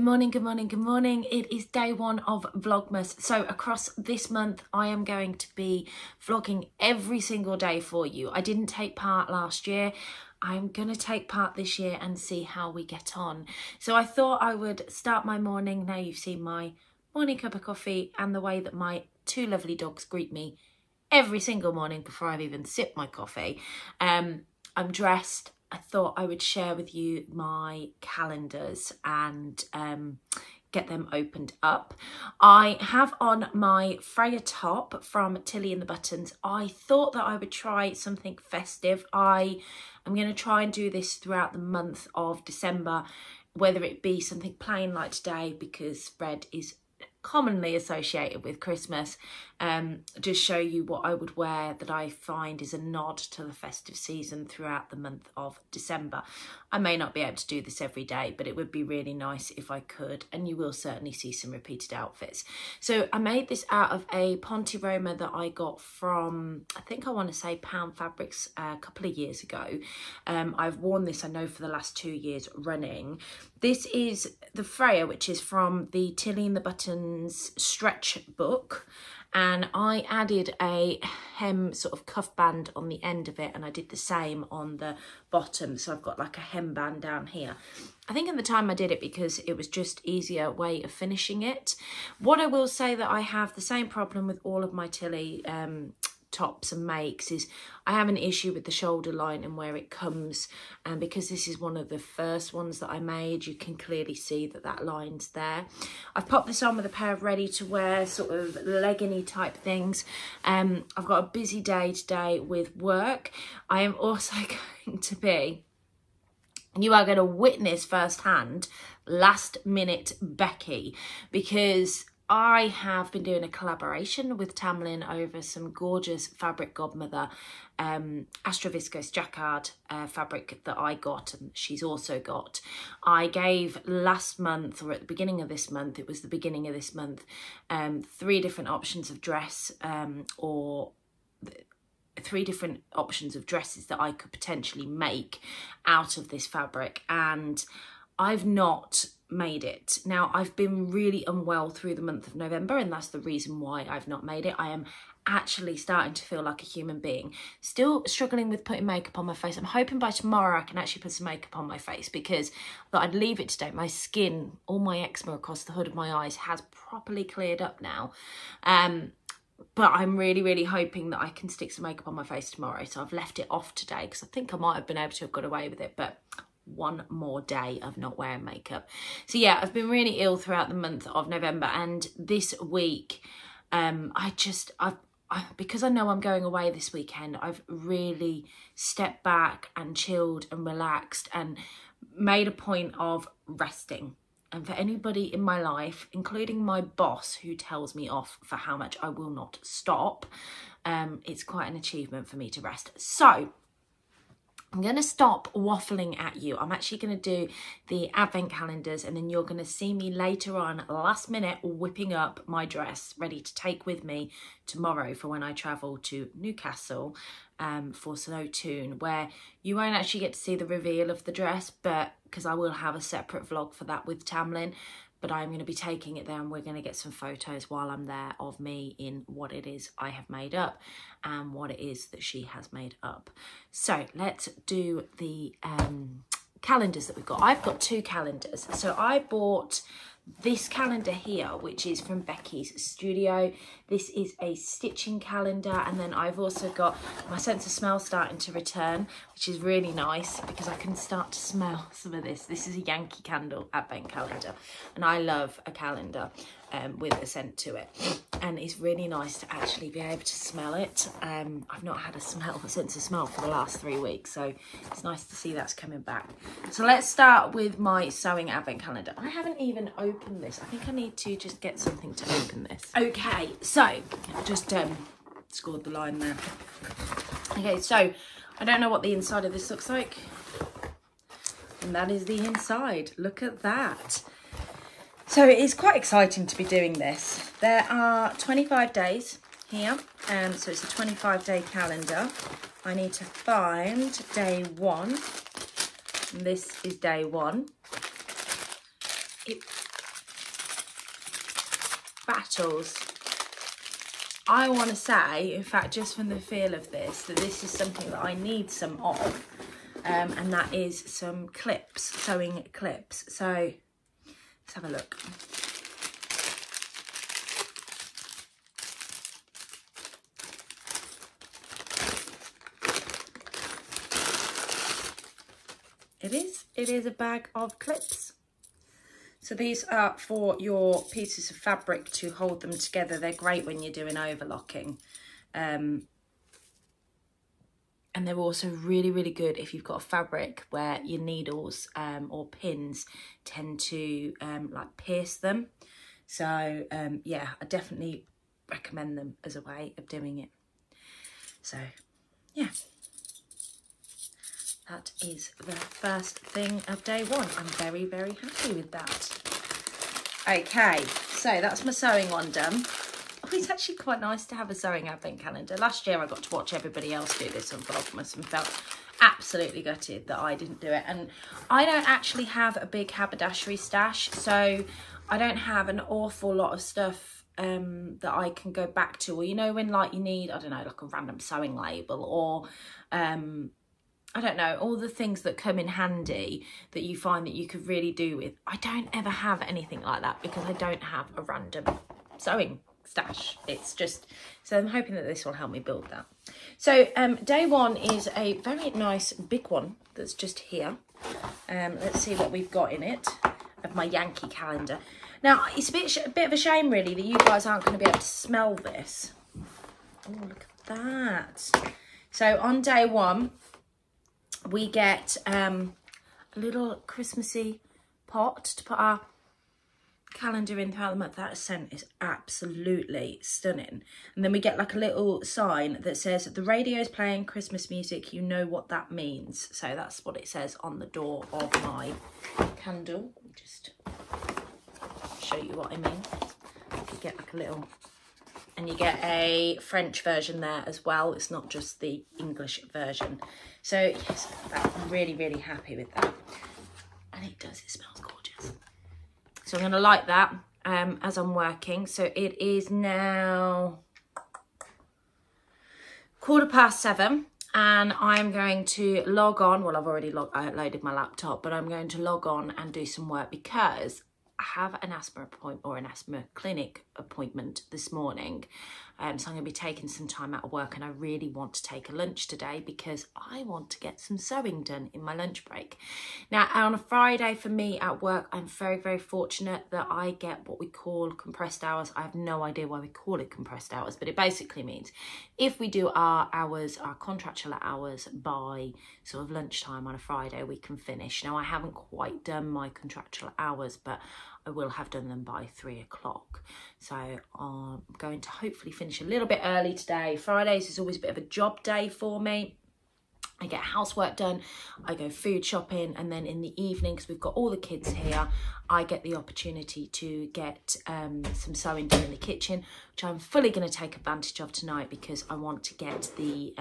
Good morning, good morning, good morning. It is day one of Vlogmas. So across this month, I am going to be vlogging every single day for you. I didn't take part last year. I'm going to take part this year and see how we get on. So I thought I would start my morning. Now you've seen my morning cup of coffee and the way that my two lovely dogs greet me every single morning before I've even sipped my coffee. I'm dressed. I thought I would share with you my calendars and get them opened up. I have on my Freya top from Tilly and the Buttons. I thought that I would try something festive. I am going to try and do this throughout the month of December, whether it be something plain like today, because red is commonly associated with Christmas. Just show you what I would wear that I find is a nod to the festive season throughout the month of December. I may not be able to do this every day, but it would be really nice if I could, and you will certainly see some repeated outfits. So I made this out of a Ponte Roma that I got from, I think I want to say Pound Fabrics a couple of years ago. I've worn this, I know, for the last 2 years running. This is the Freya, which is from the Tilly and the Buttons stretch book. And I added a hem sort of cuff band on the end of it, and I did the same on the bottom. So I've got like a hem band down here. I think at the time I did it because it was just easier way of finishing it. What I will say that I have the same problem with all of my Tilly tops and makes is I have an issue with the shoulder line and where it comes, and because this is one of the first ones that I made, you can clearly see that that line's there. I've popped this on with a pair of ready to wear sort of legginy type things. I've got a busy day today with work. I am also going to be, you are going to witness firsthand last minute Becky, because I have been doing a collaboration with Tamlin over some gorgeous fabric godmother Astroviscose jacquard fabric that I got and she's also got. I gave last month, or at the beginning of this month, it was the beginning of this month, 3 different options of dress or 3 different options of dresses that I could potentially make out of this fabric, and I've not made it. Now, I've been really unwell through the month of November, and that's the reason why I've not made it. I am actually starting to feel like a human being. Still struggling with putting makeup on my face. I'm hoping by tomorrow I can actually put some makeup on my face, because I thought I'd leave it today. My skin, all my eczema across the hood of my eyes has properly cleared up now. But I'm really hoping that I can stick some makeup on my face tomorrow. So I've left it off today because I think I might have been able to have got away with it, but one more day of not wearing makeup. So yeah, I've been really ill throughout the month of November, and this week because I know I'm going away this weekend, I've really stepped back and chilled and relaxed and made a point of resting. And for anybody in my life, including my boss, who tells me off for how much I will not stop, it's quite an achievement for me to rest. So I'm going to stop waffling at you. I'm actually going to do the advent calendars, and then you're going to see me later on, last minute, whipping up my dress ready to take with me tomorrow for when I travel to Newcastle for Snowtoon, where you won't actually get to see the reveal of the dress, but because I will have a separate vlog for that with Tamlin. But I'm going to be taking it there, and we're going to get some photos while I'm there of me in what it is I have made up and what it is that she has made up. So let's do the calendars that we've got. I've got 2 calendars. So I bought this calendar here, which is from Becky's Studio. This is a stitching calendar, and then I've also got my sense of smell starting to return, which is really nice because I can start to smell some of this. This is a Yankee candle advent calendar, and I love a calendar with a scent to it, and it's really nice to actually be able to smell it. I've not had a sense of smell for the last 3 weeks, so it's nice to see that's coming back. So let's start with my sewing advent calendar. I haven't even opened this. I think I need to just get something to open this. Okay, so I just scored the line there. Okay, so I don't know what the inside of this looks like, and that is the inside. Look at that. So it is quite exciting to be doing this. There are 25 days here, so it's a 25-day calendar. I need to find day 1, and this is day 1. battles. I want to say, in fact, just from the feel of this, that this is something that I need some of, and that is some clips, sewing clips. So let's have a look. It is a bag of clips. So these are for your pieces of fabric to hold them together. They're great when you're doing overlocking. And they're also really, really good if you've got a fabric where your needles or pins tend to like pierce them. So yeah, I definitely recommend them as a way of doing it. So yeah. That is the first thing of day one. I'm very, very happy with that. Okay, so that's my sewing one done. Oh, it's actually quite nice to have a sewing advent calendar. Last year I got to watch everybody else do this on Vlogmas and felt absolutely gutted that I didn't do it. And I don't actually have a big haberdashery stash, so I don't have an awful lot of stuff that I can go back to. Or, you know, when like you need, I don't know, like a random sewing label or I don't know, all the things that come in handy that you find that you could really do with. I don't ever have anything like that because I don't have a random sewing stash. It's just, so I'm hoping that this will help me build that. So day one is a very nice big one that's just here. Let's see what we've got in it of my Yankee calendar. Now, it's a bit of a shame really that you guys aren't going to be able to smell this. Oh, look at that. So on day one, we get a little Christmassy pot to put our calendar in throughout the month. That scent is absolutely stunning. And then we get like a little sign that says, the radio is playing Christmas music, you know what that means. So that's what it says on the door of my candle. Let me just show you what I mean. You get like a little, and you get a French version there as well. It's not just the English version. So yes, I'm really, really happy with that. And it does, it smells gorgeous. So I'm going to light that as I'm working. So it is now 7:15 and I'm going to log on. Well, I've already loaded my laptop, but I'm going to log on and do some work because I have an asthma appointment or an asthma clinic appointment this morning. So I'm going to be taking some time out of work and I really want to take a lunch today because I want to get some sewing done in my lunch break. Now, on a Friday for me at work, I'm very, very fortunate that I get what we call compressed hours. I have no idea why we call it compressed hours, but it basically means if we do our hours, our contractual hours by sort of lunchtime on a Friday, we can finish. Now, I haven't quite done my contractual hours, but I will have done them by 3 o'clock. So I'm going to hopefully finish a little bit early today. Fridays is always a bit of a job day for me. I get housework done, I go food shopping, and then in the evening, because we've got all the kids here, I get the opportunity to get some sewing done in the kitchen, which I'm fully going to take advantage of tonight because I want to get the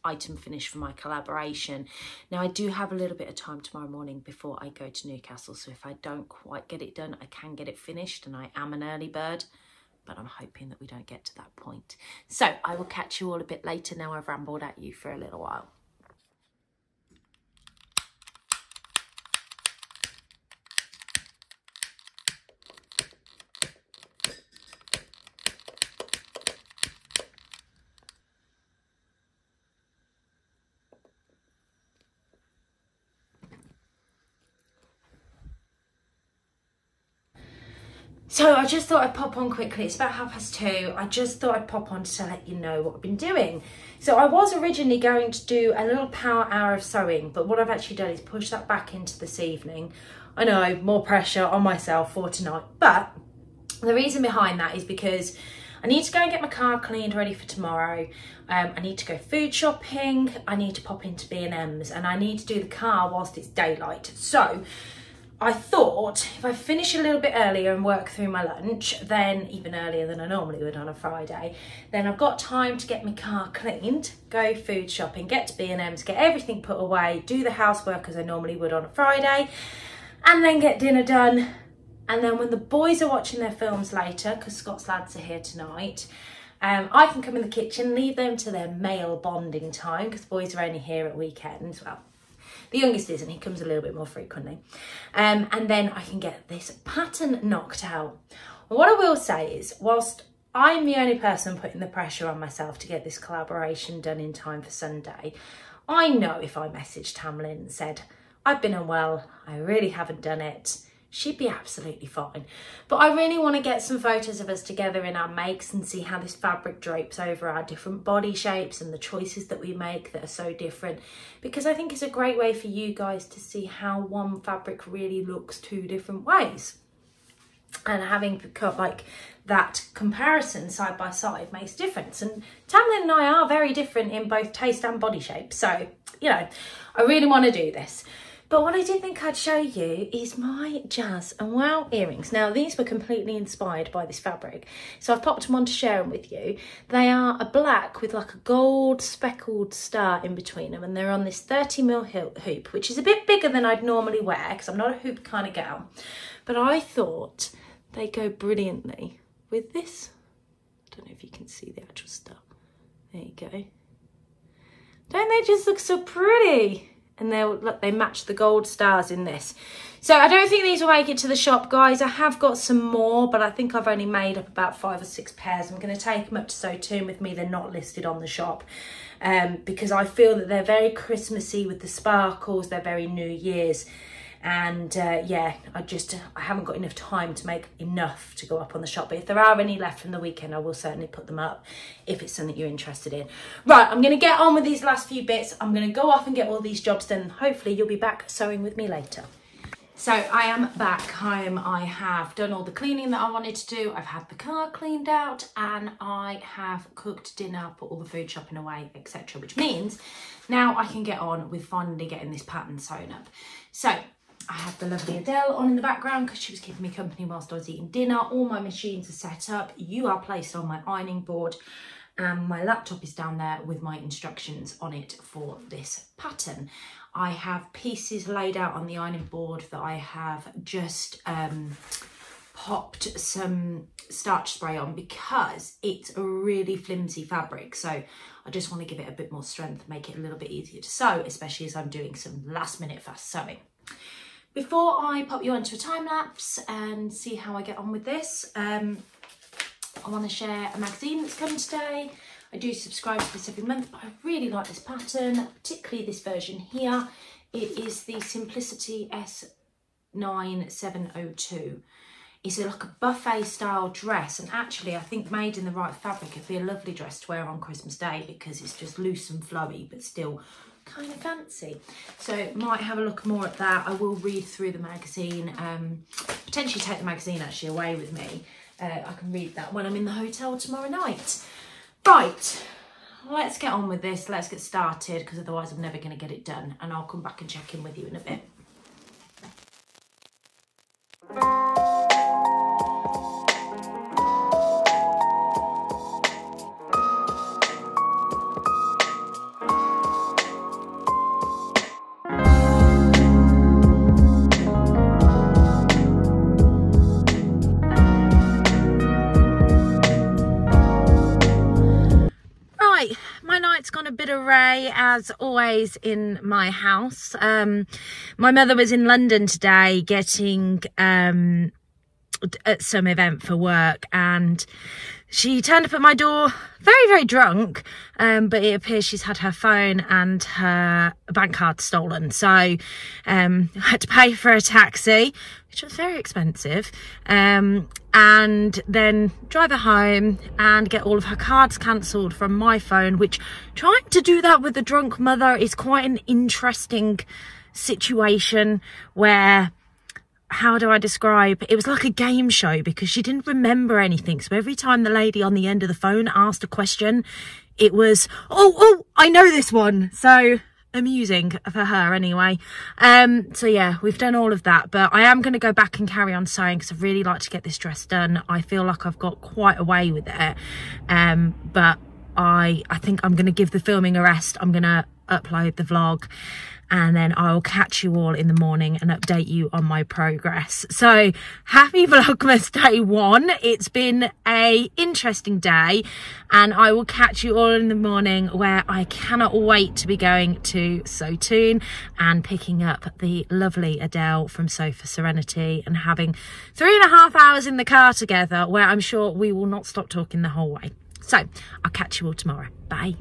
item finished for my collaboration. Now, I do have a little bit of time tomorrow morning before I go to Newcastle, so if I don't quite get it done, I can get it finished, and I am an early bird, but I'm hoping that we don't get to that point. So I will catch you all a bit later now I've rambled at you for a little while. So I just thought I'd pop on quickly. It's about 2:30. I just thought I'd pop on to let you know what I've been doing. So I was originally going to do a little power hour of sewing, but what I've actually done is push that back into this evening. I know, more pressure on myself for tonight, but the reason behind that is because I need to go and get my car cleaned ready for tomorrow. I need to go food shopping. I need to pop into B&M's and I need to do the car whilst it's daylight. So I thought if I finish a little bit earlier and work through my lunch, then even earlier than I normally would on a Friday, then I've got time to get my car cleaned, go food shopping, get to B&M's, get everything put away, do the housework as I normally would on a Friday, and then get dinner done And then when the boys are watching their films later, because Scott's lads are here tonight, I can come in the kitchen, leave them to their male bonding time, because boys are only here at weekends. Well, the youngest isn't, he comes a little bit more frequently. And then I can get this pattern knocked out. What I will say is, whilst I'm the only person putting the pressure on myself to get this collaboration done in time for Sunday, I know if I messaged Tamlin and said, I've been unwell, I really haven't done it, she'd be absolutely fine. But I really want to get some photos of us together in our makes and see how this fabric drapes over our different body shapes and the choices that we make that are so different, because I think it's a great way for you guys to see how one fabric really looks two different ways. And having like that comparison side by side makes a difference. And Tamlin and I are very different in both taste and body shape. So, you know, I really want to do this. But what I did think I'd show you is my Jazz and Wow earrings. Now, these were completely inspired by this fabric, so I've popped them on to share them with you. They are a black with like a gold speckled star in between them, and they're on this 30mm hoop, which is a bit bigger than I'd normally wear because I'm not a hoop kind of girl. But I thought they go brilliantly with this. I don't know if you can see the actual star. There you go. Don't they just look so pretty? And they match the gold stars in this. So I don't think these will make it to the shop, guys. I have got some more, but I think I've only made up about 5 or 6 pairs. I'm going to take them up to Sotoon with me. They're not listed on the shop because I feel that they're very Christmassy with the sparkles. They're very New Year's. And yeah, I haven't got enough time to make enough to go up on the shop. But if there are any left from the weekend, I will certainly put them up if it's something you're interested in. Right, I'm going to get on with these last few bits. I'm going to go off and get all these jobs done. Hopefully you'll be back sewing with me later. So I am back home. I have done all the cleaning that I wanted to do. I've had the car cleaned out and I have cooked dinner, put all the food shopping away, etc. Which means now I can get on with finally getting this pattern sewn up. So I have the lovely Adele on in the background because she was keeping me company whilst I was eating dinner. All my machines are set up. You are placed on my ironing board. And my laptop is down there with my instructions on it for this pattern. I have pieces laid out on the ironing board that I have just popped some starch spray on because it's a really flimsy fabric. So I just want to give it a bit more strength, make it a little bit easier to sew, especially as I'm doing some last minute fast sewing. Before I pop you onto a time lapse and see how I get on with this, I want to share a magazine that's coming today. I do subscribe to this every month, but I really like this pattern, particularly this version here. It is the Simplicity S9702. It's like a buffet style dress, and actually I think made in the right fabric, it'd be a lovely dress to wear on Christmas Day because it's just loose and flowy, but still kind of fancy. So might have a look more at that. I will read through the magazine, potentially take the magazine actually away with me. I can read that when I'm in the hotel tomorrow night. Right, let's get on with this. Let's get started because otherwise I'm never going to get it done, and I'll come back and check in with you in a bit. It's gone a bit array as always in my house. My mother was in London today getting at some event for work, and she turned up at my door very, very drunk, but it appears she's had her phone and her bank card stolen. So I had to pay for a taxi, which was very expensive, and then drive her home and get all of her cards cancelled from my phone, which trying to do that with a drunk mother is quite an interesting situation where, how do I describe? It was like a game show because she didn't remember anything. So every time the lady on the end of the phone asked a question, it was, oh, I know this one. So amusing for her anyway. So yeah, we've done all of that, but I am going to go back and carry on sewing because I really like to get this dress done. I feel like I've got quite a way with it. But I think I'm going to give the filming a rest. I'm going to upload the vlog and then I will catch you all in the morning and update you on my progress. So happy Vlogmas day 1. It's been a interesting day, and I will catch you all in the morning, where I cannot wait to be going to Sotoon and picking up the lovely Adele from Sofa Serenity and having 3.5 hours in the car together, where I'm sure we will not stop talking the whole way. So I'll catch you all tomorrow. Bye.